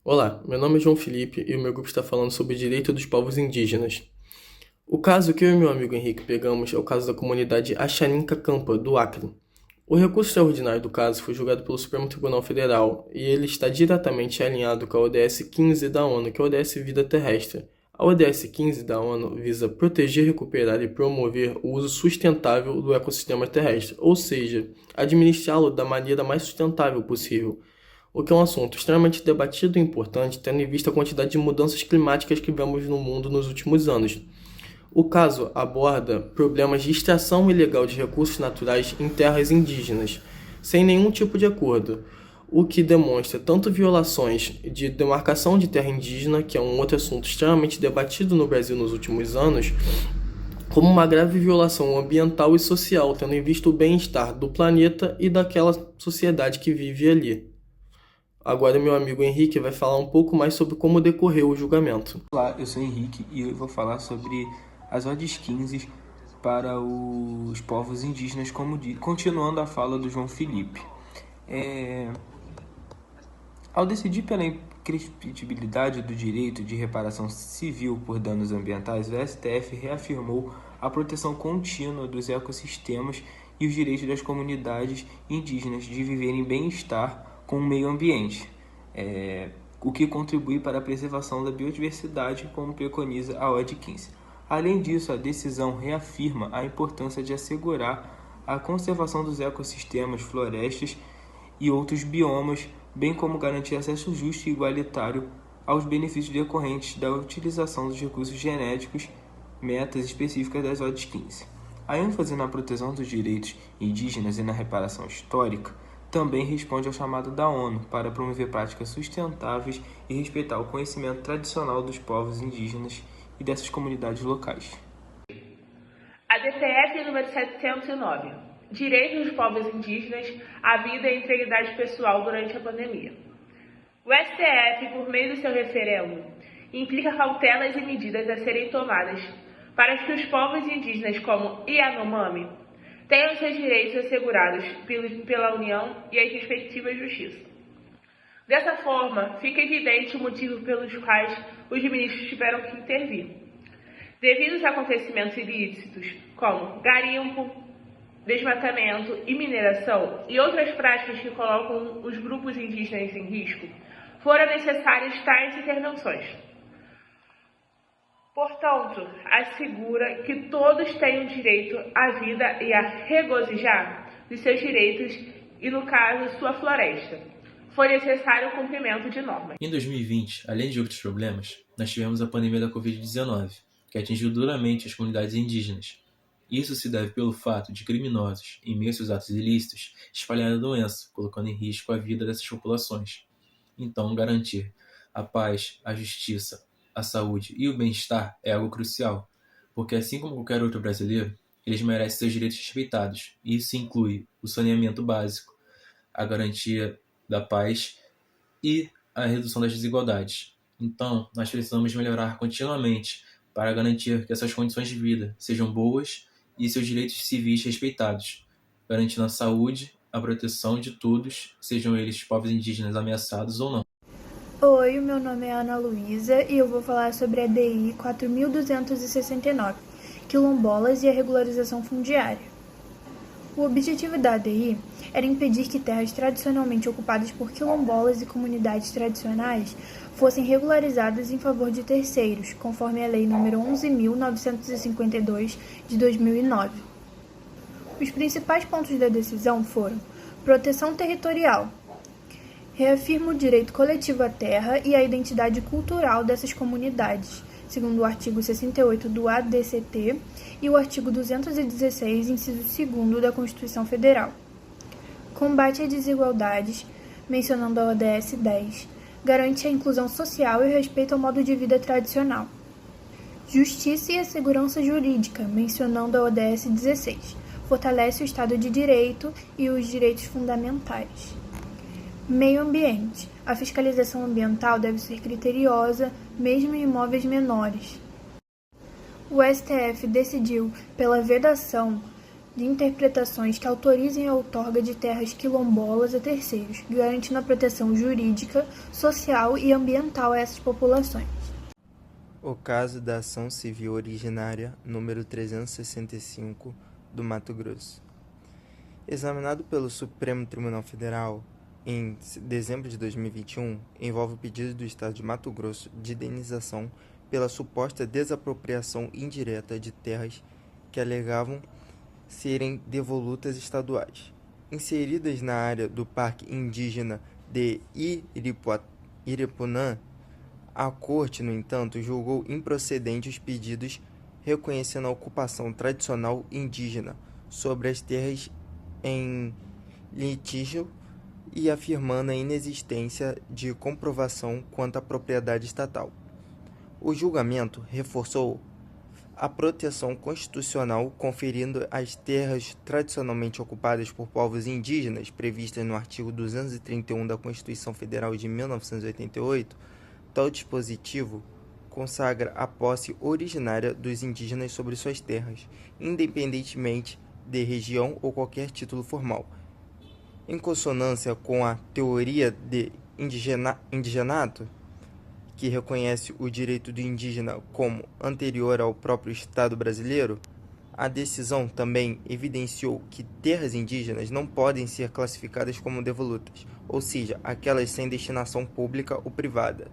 Olá, meu nome é João Felipe e o meu grupo está falando sobre o direito dos povos indígenas. O caso que eu e meu amigo Henrique pegamos é o caso da comunidade Axaninca Campa, do Acre. O recurso extraordinário do caso foi julgado pelo Supremo Tribunal Federal e ele está diretamente alinhado com a ODS 15 da ONU, que é a ODS Vida Terrestre. A ODS 15 da ONU visa proteger, recuperar e promover o uso sustentável do ecossistema terrestre, ou seja, administrá-lo da maneira mais sustentável possível, o que é um assunto extremamente debatido e importante, tendo em vista a quantidade de mudanças climáticas que vemos no mundo nos últimos anos. O caso aborda problemas de extração ilegal de recursos naturais em terras indígenas, sem nenhum tipo de acordo, o que demonstra tanto violações de demarcação de terra indígena, que é um outro assunto extremamente debatido no Brasil nos últimos anos, como uma grave violação ambiental e social, tendo em vista o bem-estar do planeta e daquela sociedade que vive ali. Agora, meu amigo Henrique vai falar um pouco mais sobre como decorreu o julgamento. Olá, eu sou Henrique e eu vou falar sobre as ODS 15 para os povos indígenas, continuando a fala do João Felipe. Ao decidir pela imprescritibilidade do direito de reparação civil por danos ambientais, o STF reafirmou a proteção contínua dos ecossistemas e os direitos das comunidades indígenas de viverem em bem-estar com o meio ambiente, o que contribui para a preservação da biodiversidade, como preconiza a OD 15. Além disso, a decisão reafirma a importância de assegurar a conservação dos ecossistemas, florestas e outros biomas, bem como garantir acesso justo e igualitário aos benefícios decorrentes da utilização dos recursos genéticos, metas específicas das ODS 15. A ênfase na proteção dos direitos indígenas e na reparação histórica também responde ao chamado da ONU para promover práticas sustentáveis e respeitar o conhecimento tradicional dos povos indígenas e dessas comunidades locais. A DPF número 709. Direitos dos povos indígenas à vida e integridade pessoal durante a pandemia. O STF, por meio do seu referendo, implica cautelas e medidas a serem tomadas para que os povos indígenas como Yanomami tenham seus direitos assegurados pela União e as respectivas justiças. Dessa forma, fica evidente o motivo pelos quais os ministros tiveram que intervir. Devido aos acontecimentos ilícitos, como garimpo, desmatamento e mineração, e outras práticas que colocam os grupos indígenas em risco, foram necessárias tais intervenções. Portanto, assegura que todos têm o direito à vida e a regozijar de seus direitos e, no caso, sua floresta. Foi necessário o cumprimento de normas. Em 2020, além de outros problemas, nós tivemos a pandemia da Covid-19, que atingiu duramente as comunidades indígenas. Isso se deve pelo fato de criminosos, em meio a seus atos ilícitos, espalharem a doença, colocando em risco a vida dessas populações. Então, garantir a paz, a justiça, a saúde e o bem-estar é algo crucial, porque assim como qualquer outro brasileiro, eles merecem seus direitos respeitados, e isso inclui o saneamento básico, a garantia da paz e a redução das desigualdades. Então, nós precisamos melhorar continuamente para garantir que essas condições de vida sejam boas e seus direitos civis respeitados, garantindo a saúde, a proteção de todos, sejam eles povos indígenas ameaçados ou não. Oi, meu nome é Ana Luísa e eu vou falar sobre a DI 4269, quilombolas e a regularização fundiária. O objetivo da ADI era impedir que terras tradicionalmente ocupadas por quilombolas e comunidades tradicionais fossem regularizadas em favor de terceiros, conforme a Lei nº 11.952 de 2009. Os principais pontos da decisão foram proteção territorial, reafirma o direito coletivo à terra e à identidade cultural dessas comunidades, segundo o artigo 68 do ADCT e o artigo 216, inciso 2º da Constituição Federal. Combate às desigualdades, mencionando a ODS 10, garante a inclusão social e respeito ao modo de vida tradicional. Justiça e a segurança jurídica, mencionando a ODS 16, fortalece o Estado de Direito e os direitos fundamentais. Meio ambiente. A fiscalização ambiental deve ser criteriosa, mesmo em imóveis menores. O STF decidiu pela vedação de interpretações que autorizem a outorga de terras quilombolas a terceiros, garantindo a proteção jurídica, social e ambiental a essas populações. O caso da Ação Civil Originária número 365 do Mato Grosso. Examinado pelo Supremo Tribunal Federal em dezembro de 2021, envolve o pedido do Estado de Mato Grosso de indenização pela suposta desapropriação indireta de terras que alegavam serem devolutas estaduais, inseridas na área do Parque Indígena de Iripunã. A Corte, no entanto, julgou improcedente os pedidos reconhecendo a ocupação tradicional indígena sobre as terras em litígio e afirmando a inexistência de comprovação quanto à propriedade estatal. O julgamento reforçou a proteção constitucional conferindo às terras tradicionalmente ocupadas por povos indígenas, previstas no artigo 231 da Constituição Federal de 1988, tal dispositivo consagra a posse originária dos indígenas sobre suas terras, independentemente de região ou qualquer título formal. Em consonância com a teoria de indigenato, que reconhece o direito do indígena como anterior ao próprio Estado brasileiro, a decisão também evidenciou que terras indígenas não podem ser classificadas como devolutas, ou seja, aquelas sem destinação pública ou privada,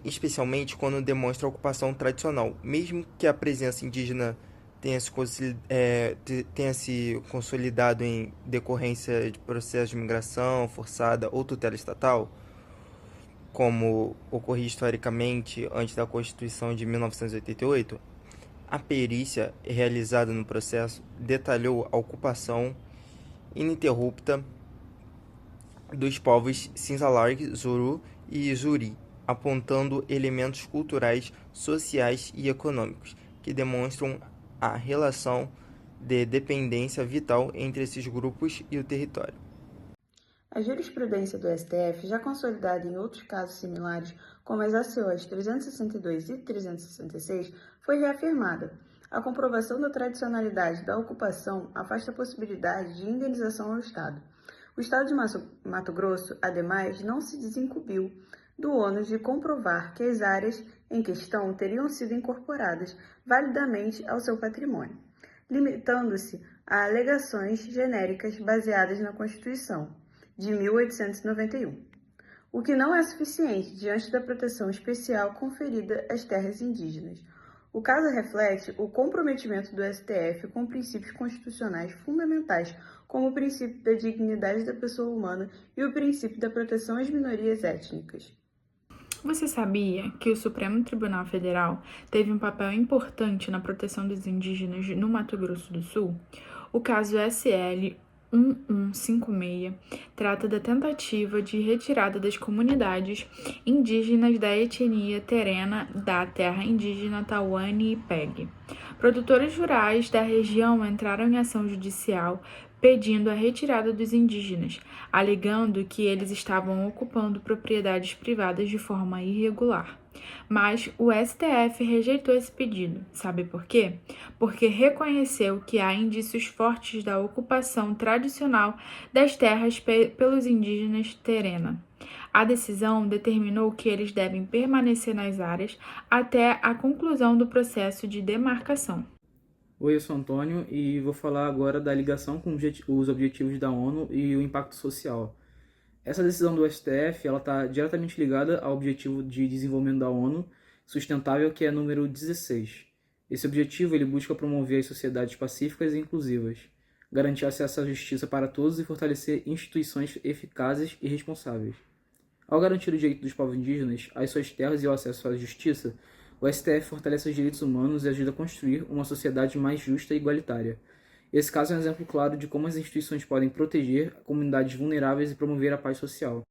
especialmente quando demonstra ocupação tradicional, mesmo que a presença indígena tenha se consolidado em decorrência de processo de migração forçada ou tutela estatal, como ocorria historicamente antes da Constituição de 1988, a perícia realizada no processo detalhou a ocupação ininterrupta dos povos Sinsalarg, Zuru e Zuri, apontando elementos culturais, sociais e econômicos que demonstram a relação de dependência vital entre esses grupos e o território. A jurisprudência do STF, já consolidada em outros casos similares, como as ACOs 362 e 366, foi reafirmada. A comprovação da tradicionalidade da ocupação afasta a possibilidade de indenização ao Estado. O Estado de Mato Grosso, ademais, não se desincumbiu do ônus de comprovar que as áreas em questão teriam sido incorporadas validamente ao seu patrimônio, limitando-se a alegações genéricas baseadas na Constituição de 1891, o que não é suficiente diante da proteção especial conferida às terras indígenas. O caso reflete o comprometimento do STF com princípios constitucionais fundamentais, como o princípio da dignidade da pessoa humana e o princípio da proteção às minorias étnicas. Você sabia que o Supremo Tribunal Federal teve um papel importante na proteção dos indígenas no Mato Grosso do Sul? O caso SL 1156 trata da tentativa de retirada das comunidades indígenas da etnia terena da terra indígena Tawane e Peg. Produtores rurais da região entraram em ação judicial pedindo a retirada dos indígenas, alegando que eles estavam ocupando propriedades privadas de forma irregular. Mas o STF rejeitou esse pedido. Sabe por quê? Porque reconheceu que há indícios fortes da ocupação tradicional das terras pelos indígenas terena. A decisão determinou que eles devem permanecer nas áreas até a conclusão do processo de demarcação. Oi, eu sou Antônio e vou falar agora da ligação com os objetivos da ONU e o impacto social. Essa decisão do STF está diretamente ligada ao objetivo de desenvolvimento da ONU sustentável, que é número 16. Esse objetivo ele busca promover as sociedades pacíficas e inclusivas, garantir acesso à justiça para todos e fortalecer instituições eficazes e responsáveis. Ao garantir o direito dos povos indígenas às suas terras e ao acesso à justiça, o STF fortalece os direitos humanos e ajuda a construir uma sociedade mais justa e igualitária. Esse caso é um exemplo claro de como as instituições podem proteger comunidades vulneráveis e promover a paz social.